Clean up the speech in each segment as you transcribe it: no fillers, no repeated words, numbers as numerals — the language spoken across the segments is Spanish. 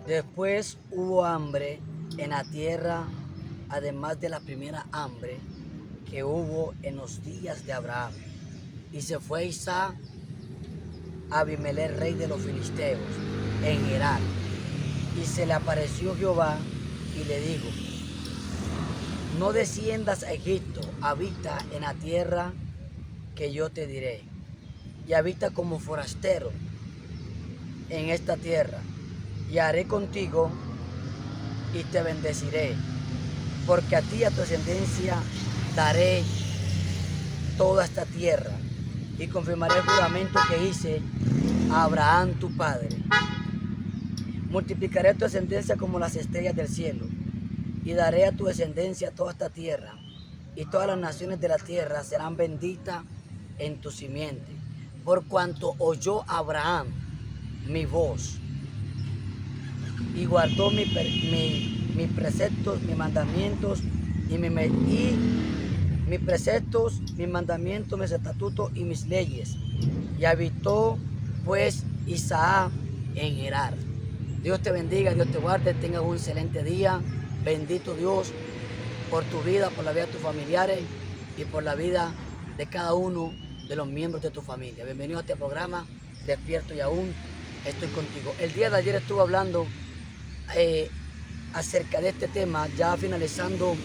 Después hubo hambre en la tierra, además de la primera hambre que hubo en los días de Abraham. Y se fue Isaac a Abimelech, rey de los filisteos, en Gerar. Y se le apareció Jehová y le dijo: no desciendas a Egipto, habita en la tierra que yo te diré, y habita como forastero en esta tierra, y haré contigo y te bendeciré, porque a ti y a tu descendencia daré toda esta tierra, y confirmaré el juramento que hice a Abraham tu padre. Multiplicaré tu descendencia como las estrellas del cielo, y daré a tu descendencia toda esta tierra, y todas las naciones de la tierra serán benditas en tu simiente, por cuanto oyó Abraham mi voz, y guardó mis preceptos, mis mandamientos, mis preceptos, mis mandamientos, mis estatutos y mis leyes. Y habitó pues Isaac en Gerar. Dios te bendiga, Dios te guarde, tenga un excelente día. Bendito Dios por tu vida, por la vida de tus familiares y por la vida de cada uno de los miembros de tu familia. Bienvenido a este programa, Despierto y Aún Estoy Contigo. El día de ayer estuve hablando acerca de este tema, ya finalizando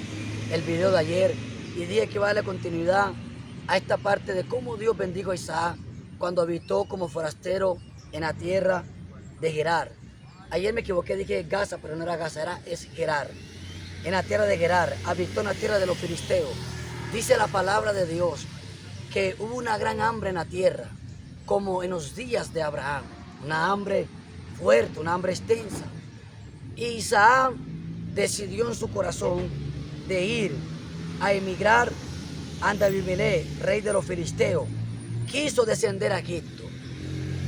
el video de ayer, y dije que iba a darle continuidad a esta parte de cómo Dios bendijo a Isaac cuando habitó como forastero en la tierra de Gerar. Ayer me equivoqué, dije Gaza, pero no era Gaza, es Gerar. En la tierra de Gerar, habitó en la tierra de los filisteos. Dice la palabra de Dios que hubo una gran hambre en la tierra, como en los días de Abraham, una hambre fuerte, una hambre extensa. Y Isaac decidió en su corazón de ir a emigrar ante Abimelech, rey de los filisteos. Quiso descender a Egipto.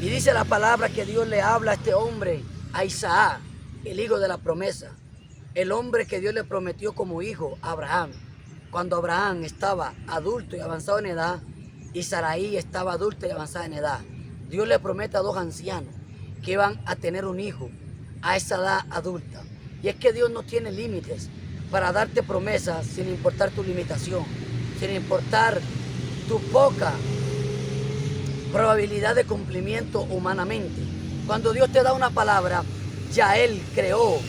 Y dice la palabra que Dios le habla a este hombre, a Isaac, el hijo de la promesa, el hombre que Dios le prometió como hijo a Abraham, cuando Abraham estaba adulto y avanzado en edad, y Sarai estaba adulta y avanzada en edad. Dios le promete a dos ancianos que iban a tener un hijo a esa edad adulta. Y es que Dios no tiene límites para darte promesas sin importar tu limitación, sin importar tu poca probabilidad de cumplimiento humanamente. Cuando Dios te da una palabra, ya Él creó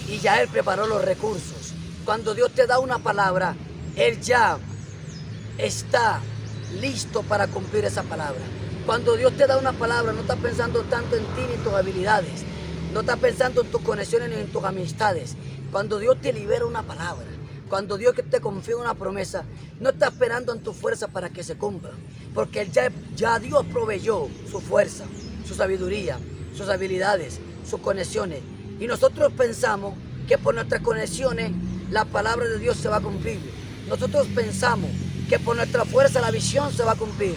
y ya Él preparó los recursos. Cuando Dios te da una palabra, Él ya está listo para cumplir esa palabra. Cuando Dios te da una palabra, no está pensando tanto en ti ni en tus habilidades, no está pensando en tus conexiones ni en tus amistades. Cuando Dios te libera una palabra, cuando Dios te confía una promesa, no está esperando en tu fuerza para que se cumpla, porque ya Dios proveyó su fuerza, su sabiduría, sus habilidades, sus conexiones. Y nosotros pensamos que por nuestras conexiones la palabra de Dios se va a cumplir. Nosotros pensamos que por nuestra fuerza la visión se va a cumplir,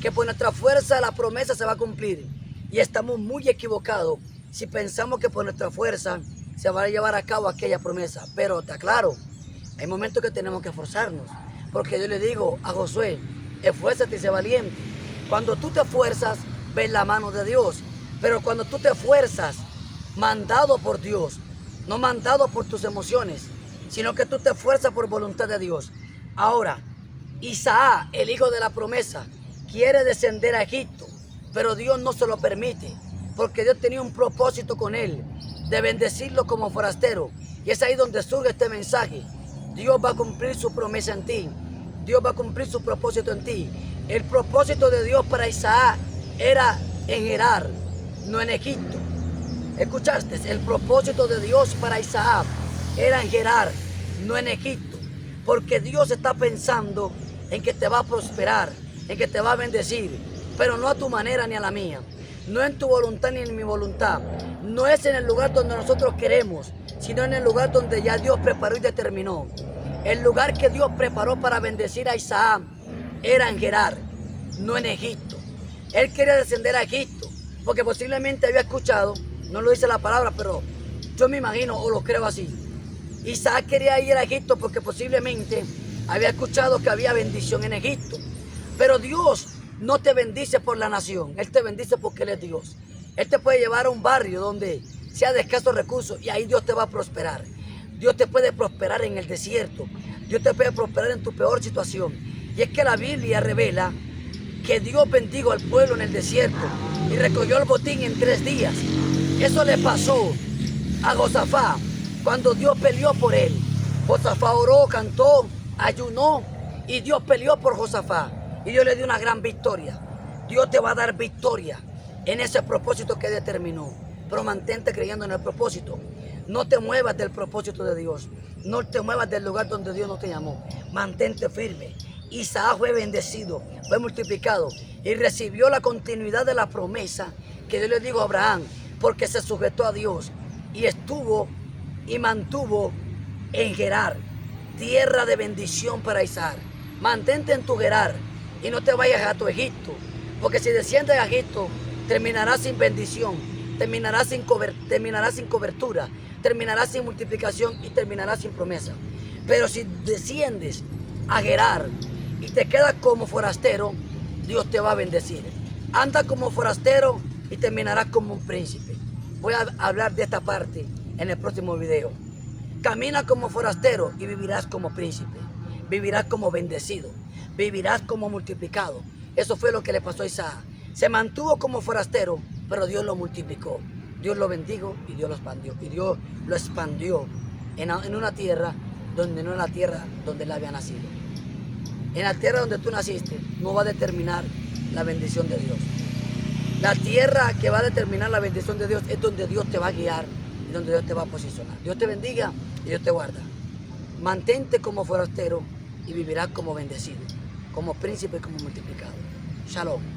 que por nuestra fuerza la promesa se va a cumplir. Y estamos muy equivocados si pensamos que por nuestra fuerza se va a llevar a cabo aquella promesa. Pero está claro, hay momentos que tenemos que esforzarnos, porque yo le digo a Josué: esfuérzate y sé valiente. Cuando tú te esfuerzas, ves la mano de Dios. Pero cuando tú te esfuerzas, mandado por Dios, no mandado por tus emociones, sino que tú te esfuerzas por voluntad de Dios. Ahora, Isaac, el hijo de la promesa, quiere descender a Egipto, pero Dios no se lo permite, porque Dios tenía un propósito con él, de bendecirlo como forastero. Y es ahí donde surge este mensaje. Dios va a cumplir su promesa en ti. Dios va a cumplir su propósito en ti. El propósito de Dios para Isaac era en Gerar, no en Egipto. ¿Escuchaste? El propósito de Dios para Isaac era en Gerar, no en Egipto. Porque Dios está pensando en que te va a prosperar, en que te va a bendecir, pero no a tu manera ni a la mía. No en tu voluntad ni en mi voluntad. No es en el lugar donde nosotros queremos, sino en el lugar donde ya Dios preparó y determinó. El lugar que Dios preparó para bendecir a Isaac era en Gerar, no en Egipto. Él quería descender a Egipto, porque posiblemente había escuchado, no lo dice la palabra, pero yo me imagino o lo creo así. Isaac quería ir a Egipto porque posiblemente había escuchado que había bendición en Egipto. Pero Dios no te bendice por la nación, Él te bendice porque Él es Dios. Él te puede llevar a un barrio donde sea de escasos recursos, y ahí Dios te va a prosperar. Dios te puede prosperar en el desierto. Dios te puede prosperar en tu peor situación. Y es que la Biblia revela que Dios bendijo al pueblo en el desierto y recogió el botín en 3 días. Eso le pasó a Josafat cuando Dios peleó por él. Josafat oró, cantó, ayunó y Dios peleó por Josafat. Y Dios le dio una gran victoria. Dios te va a dar victoria en ese propósito que determinó. Pero mantente creyendo en el propósito. No te muevas del propósito de Dios. No te muevas del lugar donde Dios no te llamó. Mantente firme. Isaac fue bendecido, fue multiplicado y recibió la continuidad de la promesa que Dios le dijo a Abraham, porque se sujetó a Dios y estuvo y mantuvo en Gerar, tierra de bendición para Isaac. Mantente en tu Gerar y no te vayas a tu Egipto, porque si desciendes a Egipto terminarás sin bendición, terminarás sin cobertura, terminarás sin multiplicación y terminarás sin promesa. Pero si desciendes a Gerar y te quedas como forastero, Dios te va a bendecir. Anda como forastero y terminarás como un príncipe. Voy a hablar de esta parte en el próximo video. Camina como forastero y vivirás como príncipe. Vivirás como bendecido. Vivirás como multiplicado. Eso fue lo que le pasó a Isaac. Se mantuvo como forastero, pero Dios lo multiplicó. Dios lo bendijo y Dios lo expandió. Y Dios lo expandió en una tierra donde no es la tierra donde él había nacido. En la tierra donde tú naciste no va a determinar la bendición de Dios. La tierra que va a determinar la bendición de Dios es donde Dios te va a guiar y donde Dios te va a posicionar. Dios te bendiga y Dios te guarda. Mantente como forastero y vivirás como bendecido, como príncipe y como multiplicado. Shalom.